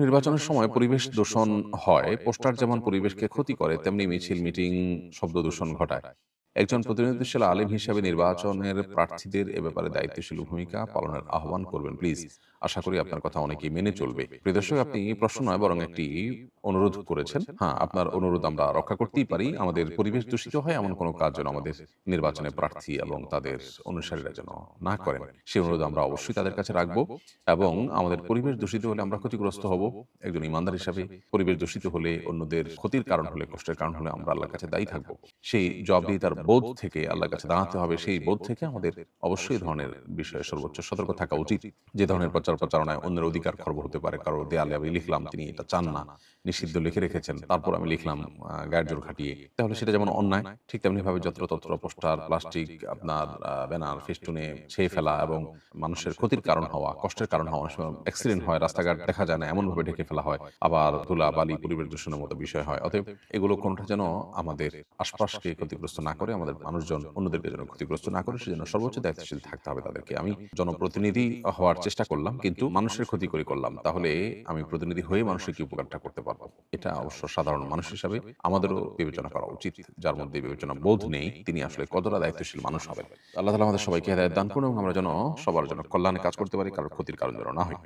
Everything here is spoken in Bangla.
নির্বাচনের সময় পরিবেশ দূষণ হয়। পোস্টার যেমন পরিবেশকে ক্ষতি করে, তেমনি মিছিল, মিটিং শব্দ দূষণ ঘটায়। একজন প্রতিনিধিশীল আলিম হিসেবে নির্বাচনের প্রার্থীদের এ ব্যাপারে দায়িত্বশীল ভূমিকা পালনের আহ্বান করবেন প্লিজ। আশা করি আপনার কথা অনেকেই মেনে চলবে। প্রিয় দর্শক, আপনি প্রশ্ন নয় বরং একটি অনুরোধ করেছেন। হ্যাঁ, আপনার অনুরোধ আমরা রক্ষা করতেই পারি। আমাদের পরিবেশ দূষিত হয় এমন কোনো কাজ যেন আমাদের নির্বাচনে প্রার্থী এবং তাদের অনুসারীরা যেন না করেন, সেই অনুরোধ আমরা অবশ্যই তাদের কাছে রাখবো। এবং আমাদের পরিবেশ দূষিত হলে আমরা ক্ষতিগ্রস্ত হব। একজন ইমানদার হিসাবে পরিবেশ দূষিত হলে, অন্যদের ক্ষতির কারণ হলে, কষ্টের কারণ হলে আমরা আল্লাহর কাছে দায়ী থাকবো। সেই জবাবদিহিতার বোধ থেকে আল্লাহর কাছে দাঁড়াতে হবে। সেই বোধ থেকে আমাদের অবশ্যই এই ধরনের বিষয়ে সর্বোচ্চ সতর্ক থাকা উচিত। যে ধরনের প্রচারণায় অন্যের অধিকার খর্ব হতে পারে। কারো দেয়ালে আমি লিখলাম তিনি এটা চান না, নিষিদ্ধ লিখে রেখেছেন, তারপর আমি লিখলাম গায়ের জোর খাটিয়ে, তাহলে সেটা যেমন অন্যায়, ঠিক তেমনি ভাবে যত্রতত্র পোস্টার, প্লাস্টিক, আপনার ব্যানার, ফেস্টুনে ছেয়ে ফেলা এবং মানুষের ক্ষতির কারণ হওয়া, কষ্টের কারণ হওয়া, অনেক সময় অ্যাক্সিডেন্ট হয়, রাস্তাঘাট দেখা যায় না, এমনভাবে ঢেকে ফেলা হয়। আবার ধুলা বালি পরিবেশ দূষণের মতো বিষয় হয়। অতএব এগুলো কোনটা যেন আমাদের আশপাশকে ক্ষতিগ্রস্ত না করে, আমাদের মানুষজন অন্যদেরকে যেন ক্ষতিগ্রস্ত না করে, সেজন্য সর্বোচ্চ দায়িত্বশীল থাকতে হবে তাদেরকে। আমি জনপ্রতিনিধি হওয়ার চেষ্টা করলাম, কিন্তু মানুষের ক্ষতি করে করলাম। তাহলে আমি প্রতিনিধি হয়ে মানুষের কি উপকারটা করতে পারবো? এটা অবশ্য সাধারণ মানুষ হিসাবে আমাদেরও বিবেচনা করা উচিত। যার মধ্যে বিবেচনা বোধ নেই, তিনি আসলে কতটা দায়িত্বশীল মানুষ হবেন। আল্লাহ তাআলা আমাদের সবাইকে হেদায়েত দান করুন এবং আমরা যেন সবার জন্য কল্যাণে কাজ করতে পারি, কারোর ক্ষতির কারণ যেন না হই।